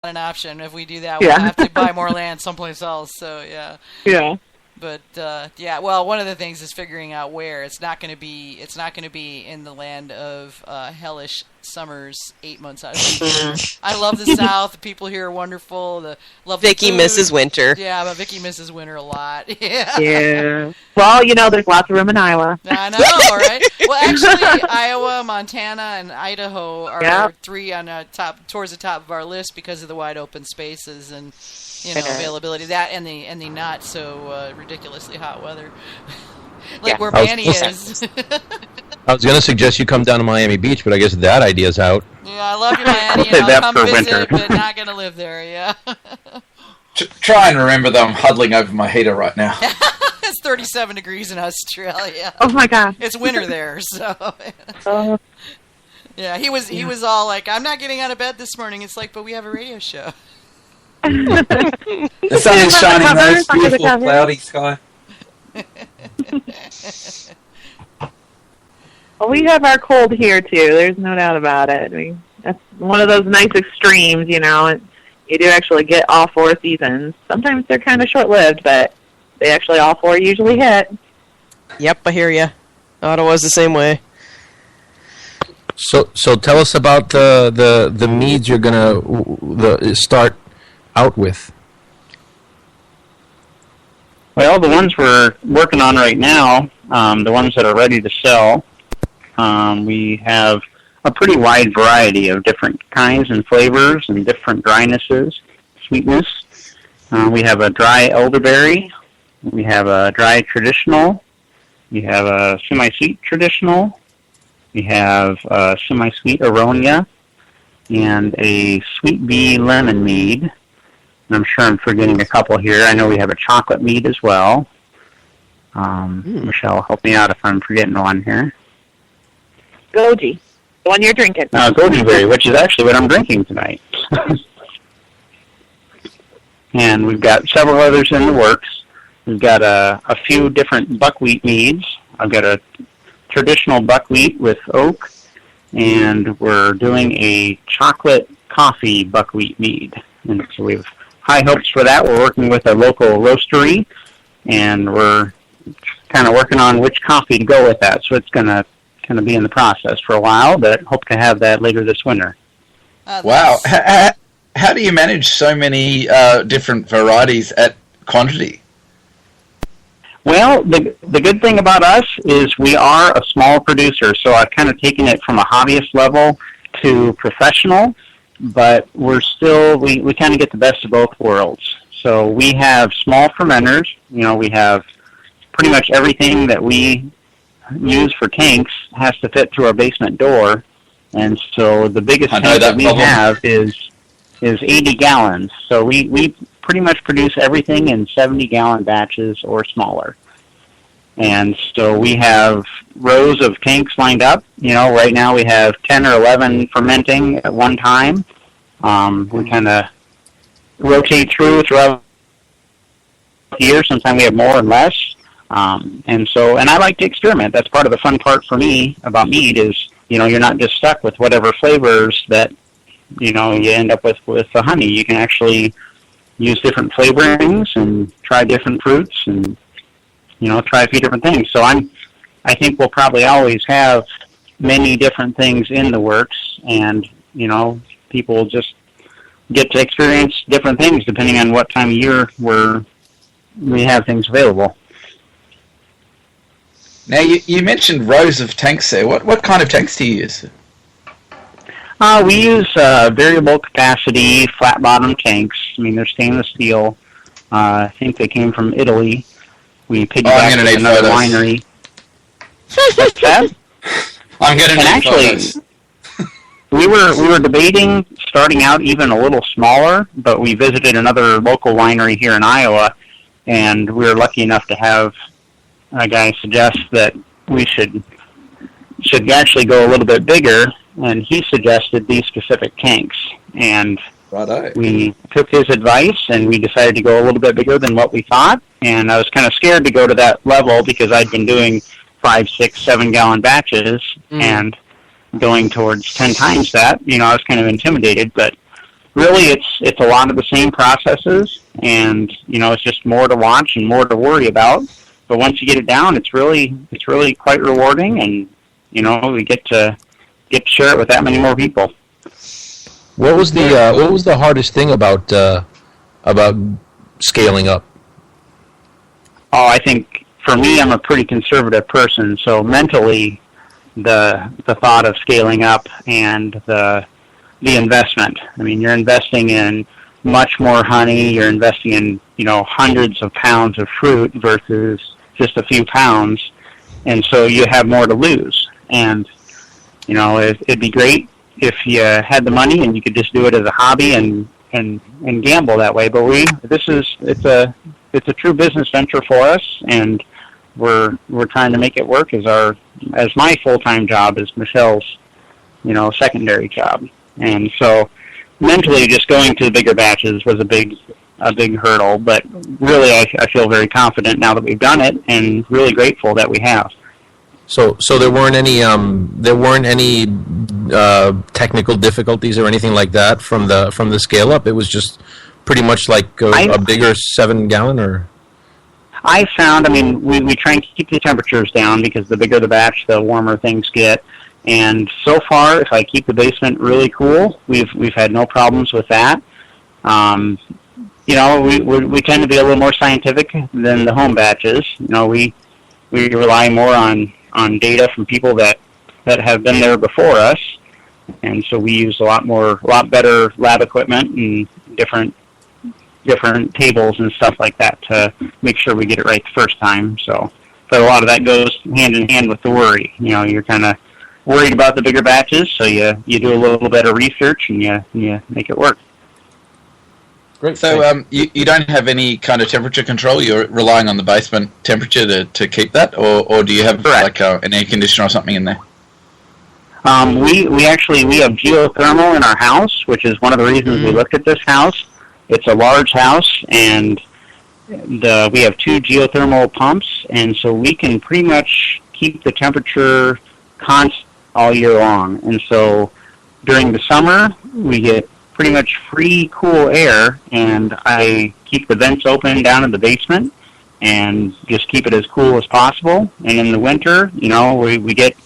an option. If we do that, we'll have to buy more land someplace else. So yeah. Yeah. But well, one of the things is figuring out where. It's not going to be in the land of hellish summers 8 months out of the year. I love the South. The people here are wonderful. Love Vicky misses winter. Yeah, but Vicky misses winter a lot. Yeah. Yeah. Well, there's lots of room in Iowa. I know, right? Well, actually, Iowa, Montana, and Idaho are 3 on towards the top of our list because of the wide open spaces and availability. That and the not so ridiculously hot weather, where Manny is. I was going to suggest you come down to Miami Beach, but I guess that idea's out. Yeah, I love you, Manny. I'll come visit, but not going to live there. Yeah. Try and remember that I'm huddling over my heater right now. It's 37 degrees in Australia. Oh my God. It's winter there, so. Yeah, he was all like, "I'm not getting out of bed this morning." It's like, but we have a radio show. The sun is shining, nice, beautiful, cloudy sky. Well, we have our cold here, too. There's no doubt about it. That's one of those nice extremes, you do actually get all 4 seasons. Sometimes they're kind of short-lived, but they actually all 4 usually hit. Yep, I hear you. Ottawa's the same way. So tell us about the meads you're gonna start out with. Well, the ones we're working on right now, the ones that are ready to sell, we have a pretty wide variety of different kinds and flavors and different drynesses, sweetness. We have a dry elderberry. We have a dry traditional. We have a semi-sweet traditional. We have a semi-sweet aronia and a sweet bee lemon mead. And I'm sure I'm forgetting a couple here. I know we have a chocolate mead as well. Michelle, help me out if I'm forgetting one here. Goji, the one you're drinking. Goji berry, which is actually what I'm drinking tonight. And we've got several others in the works. We've got a few different buckwheat meads. I've got a traditional buckwheat with oak, and we're doing a chocolate coffee buckwheat mead. And so we have high hopes for that. We're working with a local roastery, and we're kind of working on which coffee to go with that. So it's going to kind of be in the process for a while, but hope to have that later this winter. Wow. How do you manage so many different varieties at quantity? Well, the good thing about us is we are a small producer, so I've kind of taken it from a hobbyist level to professional, but we're still, we kind of get the best of both worlds. So we have small fermenters. We have pretty much everything that we use for tanks has to fit through our basement door, and so the biggest tank that we have is 80 gallons. So we pretty much produce everything in 70-gallon batches or smaller. And so we have rows of tanks lined up. Right now we have 10 or 11 fermenting at one time. We kind of rotate throughout the year. Sometimes we have more and less. And I like to experiment. That's part of the fun part for me about mead is, you're not just stuck with whatever flavors that, you end up with the honey. You can actually use different flavorings and try different fruits and, try a few different things. So I think we'll probably always have many different things in the works, and, people will just get to experience different things depending on what time of year we have things available. Now, you mentioned rows of tanks there. What kind of tanks do you use? We use variable capacity, flat bottom tanks. They're stainless steel. I think they came from Italy. We piggybacked with another winery. What's that? I'm going to need photos. we were debating starting out even a little smaller, but we visited another local winery here in Iowa, and we were lucky enough to have a guy suggest that we should actually go a little bit bigger, and he suggested these specific tanks. And we took his advice, and we decided to go a little bit bigger than what we thought. And I was kind of scared to go to that level because I'd been doing 5, 6, 7-gallon batches and going towards 10 times that. I was kind of intimidated, but really it's a lot of the same processes, and it's just more to watch and more to worry about. But once you get it down, it's really quite rewarding, and we get to share it with that many more people. What was the hardest thing about scaling up? Oh, I think for me, I'm a pretty conservative person, so mentally, the thought of scaling up and the investment. I mean, you're investing in much more honey. You're investing in hundreds of pounds of fruit versus just a few pounds, and so you have more to lose. And it'd be great if you had the money and you could just do it as a hobby and gamble that way. But it's a true business venture for us, and we're trying to make it work as my full-time job, as Michelle's secondary job. And so mentally, just going to the bigger batches was a big hurdle, but really I feel very confident now that we've done it, and really grateful that we have. So there weren't any technical difficulties or anything like that from the scale up. It was just pretty much like a bigger 7-gallon, or. I found, we try and keep the temperatures down, because the bigger the batch, the warmer things get. And so far, if I keep the basement really cool, we've had no problems with that. We tend to be a little more scientific than the home batches. We rely more on data from people that have been there before us, and so we use a lot better lab equipment and different tables and stuff like that to make sure we get it right the first time. So, but a lot of that goes hand in hand with the worry. You're kind of worried about the bigger batches, so you do a little bit of research and you make it work. Great. So you don't have any kind of temperature control? You're relying on the basement temperature to keep that, or do you have like an air conditioner or something in there? We have geothermal in our house, which is one of the reasons we looked at this house. It's a large house, and we have 2 geothermal pumps, and so we can pretty much keep the temperature constant all year long. And so during the summer, we get pretty much free cool air, and I keep the vents open down in the basement and just keep it as cool as possible. And in the winter, we get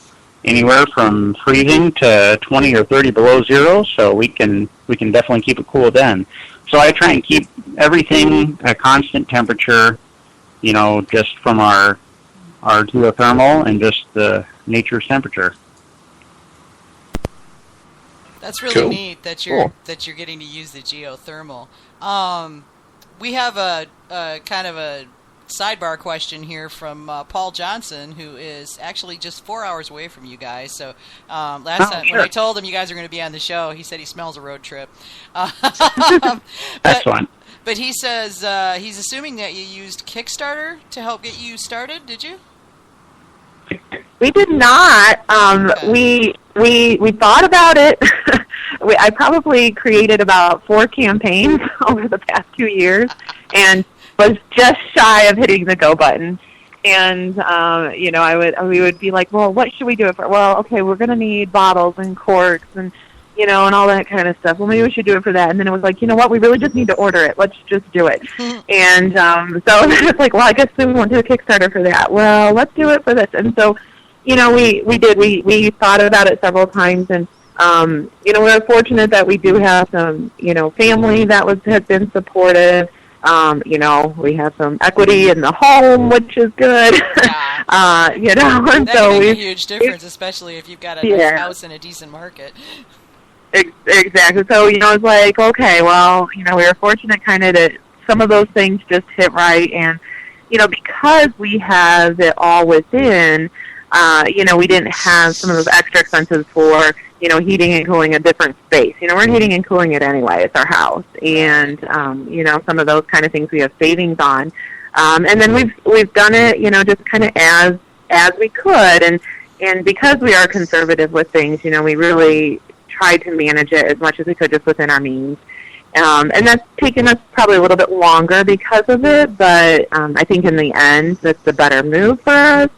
anywhere from freezing to 20 or 30 below zero, so we can definitely keep it cool then. So I try and keep everything at a constant temperature, just from our geothermal and just the nature's temperature. That's really neat that you're getting to use the geothermal. We have a kind of a sidebar question here from Paul Johnson, who is actually just 4 hours away from you guys. So last time when I told him you guys are going to be on the show, he said he smells a road trip. Excellent. But he says he's assuming that you used Kickstarter to help get you started. Did you? We did not. We thought about it. I probably created about 4 campaigns over the past 2 years, and was just shy of hitting the go button. And we would be like, well, what should we do it for? Well, okay, we're going to need bottles and corks and and all that kind of stuff. Well, maybe we should do it for that. And then it was like, you know what, we really just need to order it. Let's just do it. And so it's like, well, I guess we won't do a Kickstarter for that. Well, let's do it for this. And so, we did. We thought about it several times, and we're fortunate that we do have some, family that has been supportive. We have some equity in the home, which is good. Yeah. And that so can make a huge difference, especially if you've got a nice house in a decent market. Exactly. So, it's like, okay, well, we were fortunate kind of that some of those things just hit right. And, because we have it all within, we didn't have some of those extra expenses for, heating and cooling a different space. We're heating and cooling it anyway. It's our house. And, some of those kind of things we have savings on. And then we've done it, just kind of as we could. And because we are conservative with things, we really tried to manage it as much as we could just within our means. And that's taken us probably a little bit longer because of it, but I think in the end, that's the better move for us.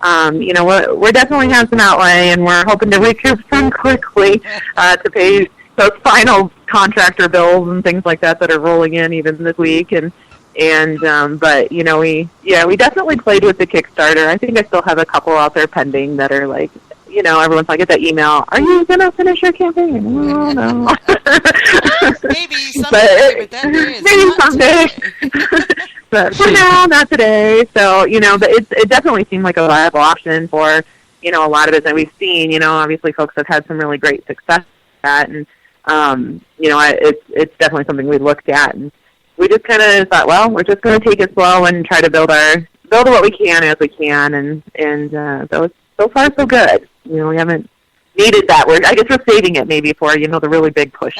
We're definitely have some outlay, and we're hoping to recoup some quickly to pay those final contractor bills and things like that are rolling in even this week, but we definitely played with the Kickstarter. I think I still have a couple out there pending that are like, everyone's like, get that email, are you gonna finish your campaign? Oh, no. Maybe someday, but that day is maybe not someday. today. But for now, not today. So, but it definitely seemed like a viable option for, a lot of it that we've seen. Obviously folks have had some really great success with that, and it's definitely something we looked at, and we just kind of thought, well, we're just going to take it slow and try to build what we can as we can, and so far so good. We haven't needed that word. I guess we're saving it maybe for the really big push,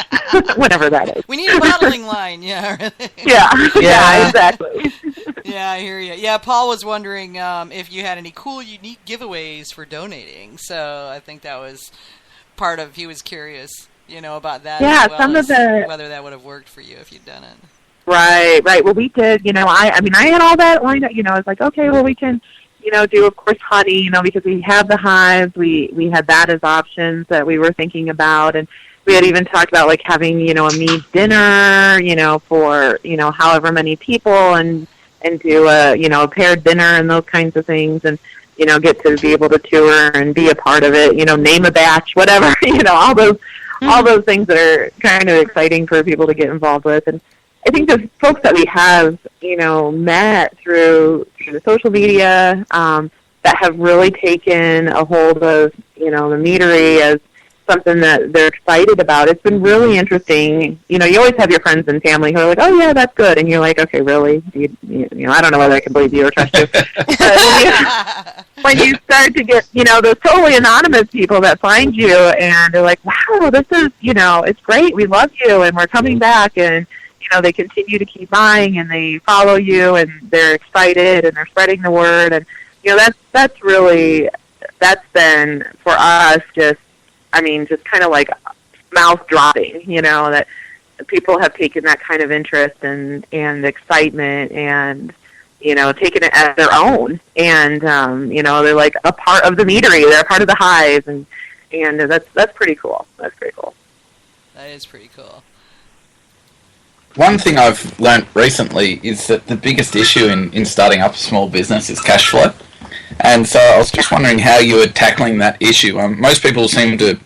whenever that is. We need a modeling line, yeah. Really. Yeah, exactly. Yeah, I hear you. Yeah, Paul was wondering if you had any cool, unique giveaways for donating. So I think that was part of. He was curious, about that. Yeah, as well some as of the whether that would have worked for you if you'd done it. Right. Well, we did. I had all that lined up. I was like, okay, well, we can, do, of course, honey, because we have the hives. We had that as options that we were thinking about. And we had even talked about, like, having, a mead dinner, for, however many people and do a paired dinner and those kinds of things. And, get to be able to tour and be a part of it, name a batch, whatever, all those things that are kind of exciting for people to get involved with. And I think the folks that we have, met through the social media, that have really taken a hold of, the meadery as something that they're excited about. It's been really interesting. You always have your friends and family who are like, oh, yeah, that's good. And you're like, okay, really? I don't know whether I can believe you or trust you. But when you start to get, those totally anonymous people that find you and they're like, wow, this is, it's great. We love you and we're coming back. And they continue to keep buying and they follow you and they're excited and they're spreading the word. And, that's been for us just kind of like mouth dropping, that people have taken that kind of interest and excitement and, taken it as their own. And, they're like a part of the meadery. They're a part of the hive. And that's pretty cool. That's pretty cool. That is pretty cool. One thing I've learnt recently is that the biggest issue in starting up a small business is cash flow. And so I was just wondering how you were tackling that issue. Most people seem to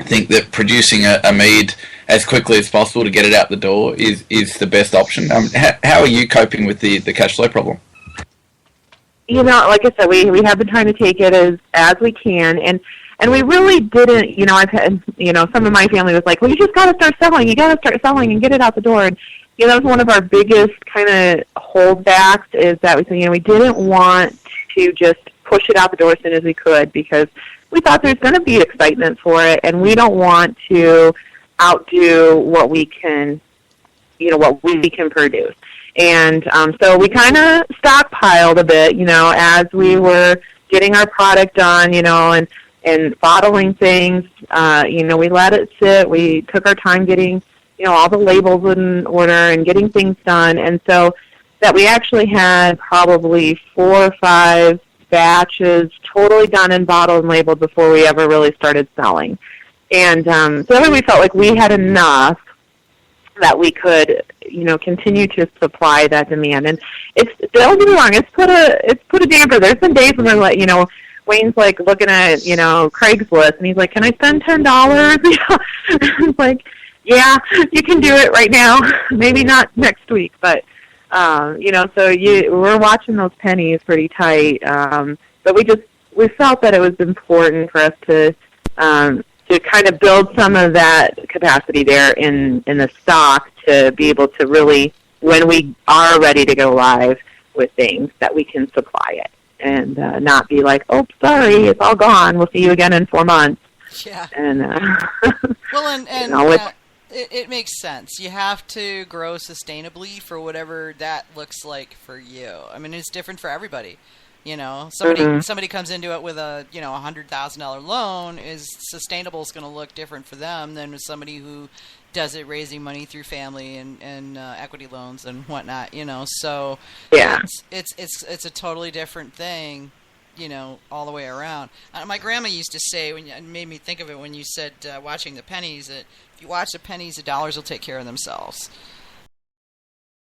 think that producing a mead as quickly as possible to get it out the door is the best option. How are you coping with the cash flow problem? Like I said, we have been trying to take it as we can, and we really didn't, I've had, some of my family was like, well, you just got to start selling. You got to start selling and get it out the door. And, that was one of our biggest kind of holdbacks is that we said, we didn't want to just push it out the door as soon as we could because we thought there's going to be excitement for it, and we don't want to outdo what we can, what we can produce. And so we kind of stockpiled a bit, as we were getting our product done, and bottling things. We let it sit. We took our time getting, all the labels in order and getting things done. And so that we actually had probably 4 or 5 batches totally done and bottled and labeled before we ever really started selling. And so that way we felt like we had enough that we could, continue to supply that demand. And don't get me wrong, it's put a damper. There's been days when they're like, Wayne's like looking at, Craigslist, and he's like, can I spend $10? It's like, yeah, you can do it right now. Maybe not next week, but, so we're watching those pennies pretty tight. But we felt that it was important for us to kind of build some of that capacity there in the stock to be able to really, when we are ready to go live with things, that we can supply it. And not be like, oh, sorry, it's all gone. We'll see you again in 4 months. Yeah. And well, and it makes sense. You have to grow sustainably for whatever that looks like for you. I mean, it's different for everybody. Somebody comes into it with a $100,000 loan. Is sustainable is going to look different for them than somebody who does it raising money through family and equity loans and whatnot. So yeah, it's a totally different thing. all the way around. My grandma used to say, it made me think of it when you said watching the pennies, that if you watch the pennies, the dollars will take care of themselves.